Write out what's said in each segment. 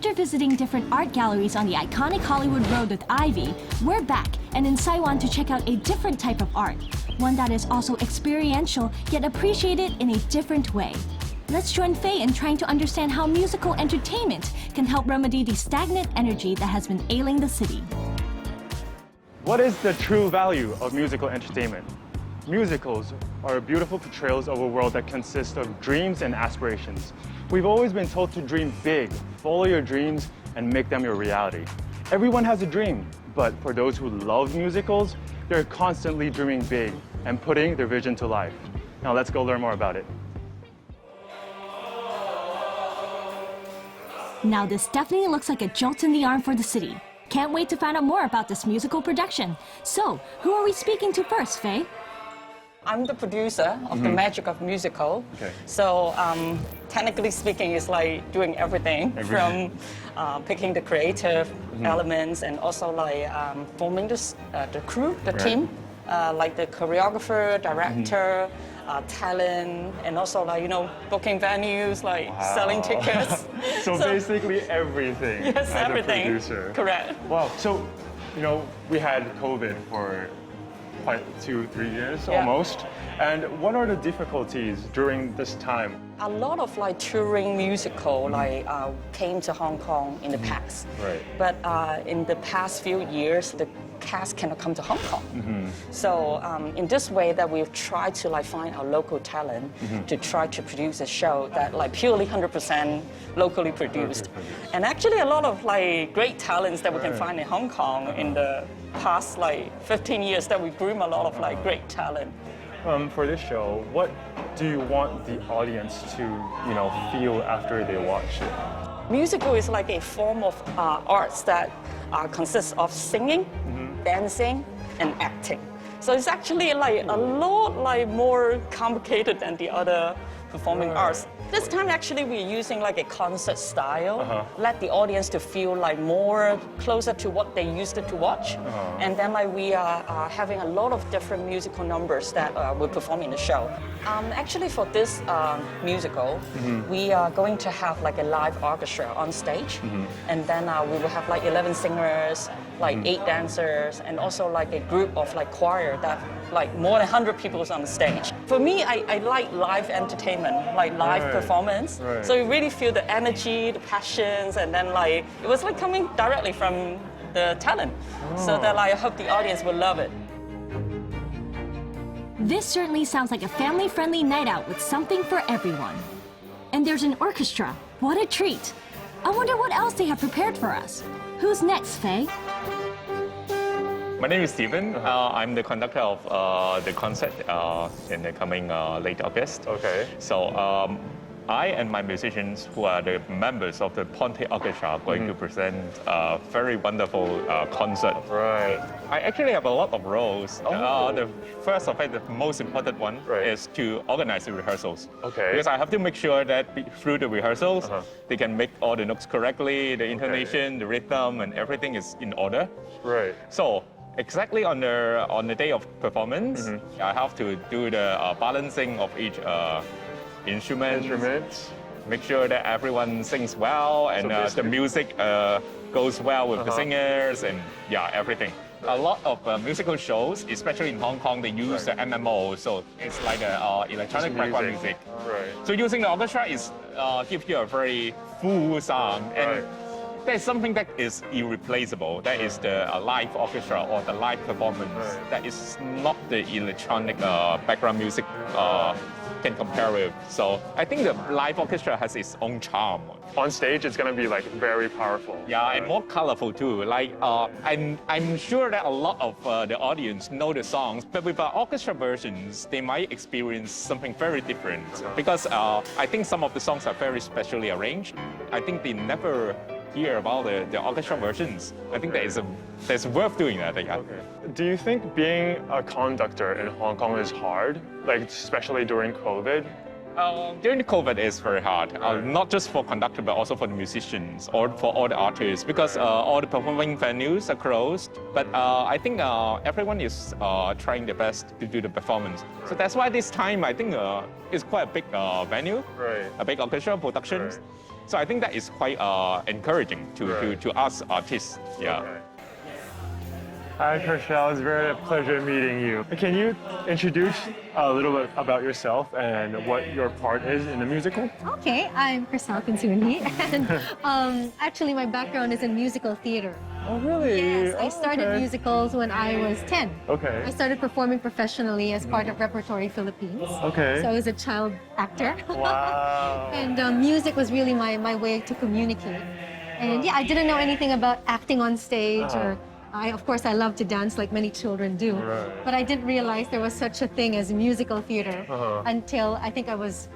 After visiting different art galleries on the iconic Hollywood Road with Ivy, we're back and in Saiwan to check out a different type of art, one that is also experiential yet appreciated in a different way. Let's join Faye in trying to understand how musical entertainment can help remedy the stagnant energy that has been ailing the city. What is the true value of musical entertainment? Musicals are beautiful portrayals of a world that consists of dreams and aspirations. We've always been told to dream big, follow your dreams, and make them your reality. Everyone has a dream, but for those who love musicals, they're constantly dreaming big and putting their vision to life. Now let's go learn more about it. Now this definitely looks like a jolt in the arm for the city. Can't wait to find out more about this musical production. So, who are we speaking to first, Faye? I'm the producer of the magic of musical. Okay. So technically speaking, it's like doing everything. From picking the creative elements and also like forming the crew, the team, like the choreographer, director, talent, and also like, you know, booking venues, like selling tickets. So basically everything. Yes, as everything. A producer. Correct. Wow. So, you know, we had COVID for quite 2-3 years almost. And what are the difficulties during this time? A lot of like touring musical like came to Hong Kong in the past. Right. But in the past few years, the cast cannot come to Hong Kong. So in this way that we've tried to like find our local talent to try to produce a show that like purely 100% locally produced. And actually a lot of like great talents that we can find in Hong Kong in the past like 15 years that we groom a lot of like great talent. For this show, what do you want the audience to, you know, feel after they watch it? Musical is like a form of arts that consists of singing, dancing, and acting. So it's actually like a lot like more complicated than the other performing arts. This time actually we're using like a concert style, let the audience to feel like more closer to what they used to watch. And then like we are having a lot of different musical numbers that we perform in the show. Actually for this musical, we are going to have like a live orchestra on stage. And then we will have like 11 singers, like 8 dancers, and also like a group of like choir that like more than 100 people on the stage. For me, I like live entertainment, like live performance. So you really feel the energy, the passions, and then like, it was like coming directly from the talent. So that like, I hope the audience will love it. This certainly sounds like a family-friendly night out with something for everyone. And there's an orchestra. What a treat. I wonder what else they have prepared for us. Who's next, Faye? My name is Stephen. I'm the conductor of the concert in the coming late August. Okay. So I and my musicians, who are the members of the Ponte Orchestra, are going to present a very wonderful concert. Right. I actually have a lot of roles. The first of it, the most important one, is to organize the rehearsals. Okay. Because I have to make sure that through the rehearsals, they can make all the notes correctly, the intonation, the rhythm, and everything is in order. Right. So exactly on the day of performance, I have to do the balancing of each instrument. Make sure that everyone sings well and the music goes well with the singers and everything. A lot of musical shows, especially in Hong Kong, they use the MMO, so it's like electronic background music. So using the orchestra gives you a very full sound. And there's something that is irreplaceable. That is the live orchestra or the live performance. That is not the electronic background music can compare with. So I think the live orchestra has its own charm. On stage, it's going to be like very powerful. Yeah, and more colorful too. Like I'm sure that a lot of the audience know the songs, but with orchestra versions, they might experience something very different. Because I think some of the songs are very specially arranged. I think they never hear about the orchestra versions. I think that's worth doing that. Yeah. Okay. Do you think being a conductor in Hong Kong is hard, like especially during COVID? During the COVID, it's very hard, not just for conductor, but also for the musicians or for all the artists, because all the performing venues are closed. But I think everyone is trying their best to do the performance. So that's why this time, I think it's quite a big venue, a big orchestra production. So I think that is quite encouraging to us artists. Yeah. Okay. Hi, Chriselle. It's very a pleasure meeting you. Can you introduce a little bit about yourself and what your part is in the musical? Okay, I'm Chriselle Consuni, and actually my background is in musical theater. Oh, really? Yes, I Oh, started okay. musicals when I was 10. Okay. I started performing professionally as part of Repertory Philippines. Okay. So I was a child actor. Wow. And music was really my way to communicate. And yeah, I didn't know anything about acting on stage or of course, I love to dance like many children do, Right. but I didn't realize there was such a thing as musical theater until I think I was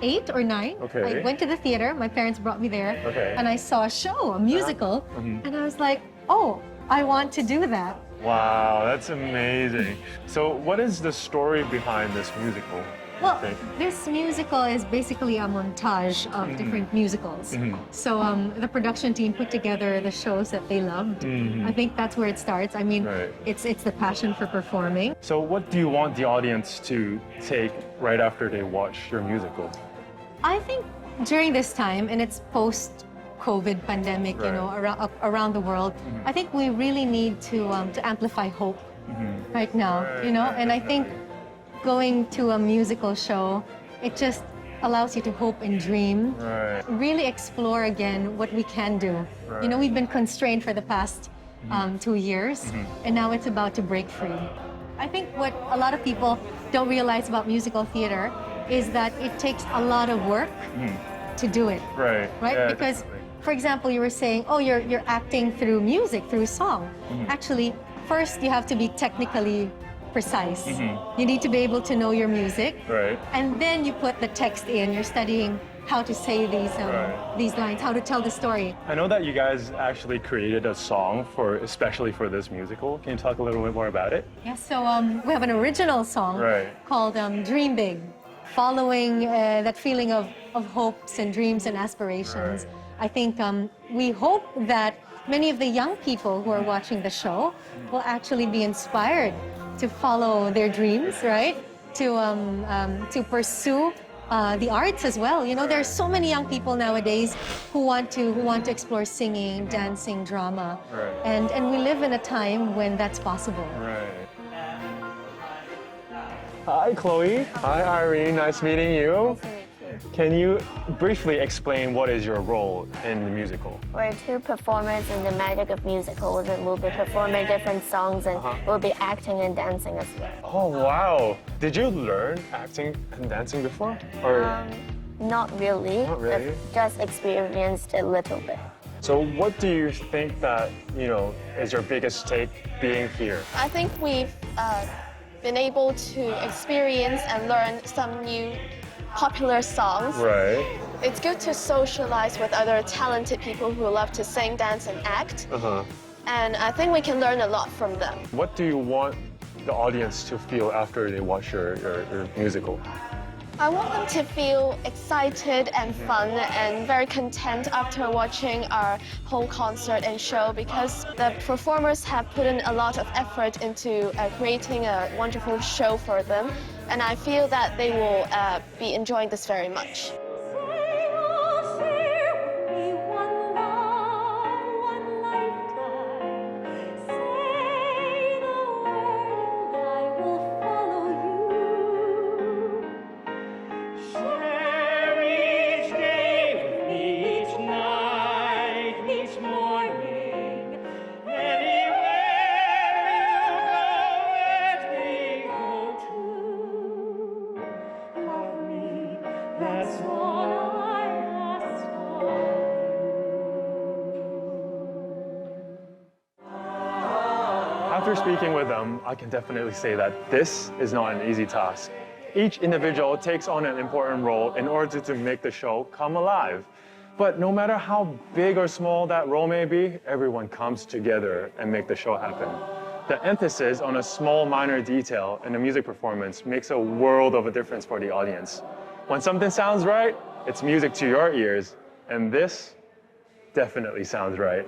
8 or 9. Okay. I went to the theater, my parents brought me there, Okay. and I saw a show, a musical, and I was like, oh, I want to do that. Wow, that's amazing. So what is the story behind this musical? Well, Okay. this musical is basically a montage of different musicals. So the production team put together the shows that they loved. I think that's where it starts. I mean, Right. it's the passion for performing. So what do you want the audience to take right after they watch your musical? I think during this time, and it's post-COVID pandemic, you know, around the world, I think we really need to amplify hope right now, you know, and I think going to a musical show, it just allows you to hope and dream. Right. Really explore again what we can do. You know, we've been constrained for the past 2 years, and now it's about to break free. I think what a lot of people don't realize about musical theater is that it takes a lot of work to do it. Right. Right? Yeah, Because, definitely. for example, you were saying, oh, you're acting through music, through song. Actually, first you have to be technically precise. You need to be able to know your music. Right. And then you put the text in. You're studying how to say these lines, how to tell the story. I know that you guys actually created a song especially for this musical. Can you talk a little bit more about it? Yes, so we have an original song Right. called Dream Big, following that feeling of hopes and dreams and aspirations. Right. I think we hope that many of the young people who are watching the show will actually be inspired to follow their dreams, right? To pursue the arts as well. You know, there are so many young people nowadays who want to explore singing, dancing, drama, Right. and we live in a time when that's possible. Right. Hi, Chloe. Hi, Irene. Nice meeting you. Can you briefly explain what is your role in the musical? We're two performers in the magic of musicals, and we'll be performing different songs, and we'll be acting and dancing as well. Oh, wow. Did you learn acting and dancing before? Or Not really. Not really? I've just experienced a little bit. so what do you think that, is your biggest take being here? I think we've been able to experience and learn some new popular songs. Right. It's good to socialize with other talented people who love to sing, dance, and act. And I think we can learn a lot from them. What do you want the audience to feel after they watch your musical? I want them to feel excited and fun and very content after watching our whole concert and show, because the performers have put in a lot of effort into creating a wonderful show for them. And I feel that they will be enjoying this very much. After speaking with them, I can definitely say that this is not an easy task. Each individual takes on an important role in order to make the show come alive. But no matter how big or small that role may be, everyone comes together and make the show happen. The emphasis on a small minor detail in a music performance makes a world of a difference for the audience. When something sounds right, it's music to your ears, and this definitely sounds right.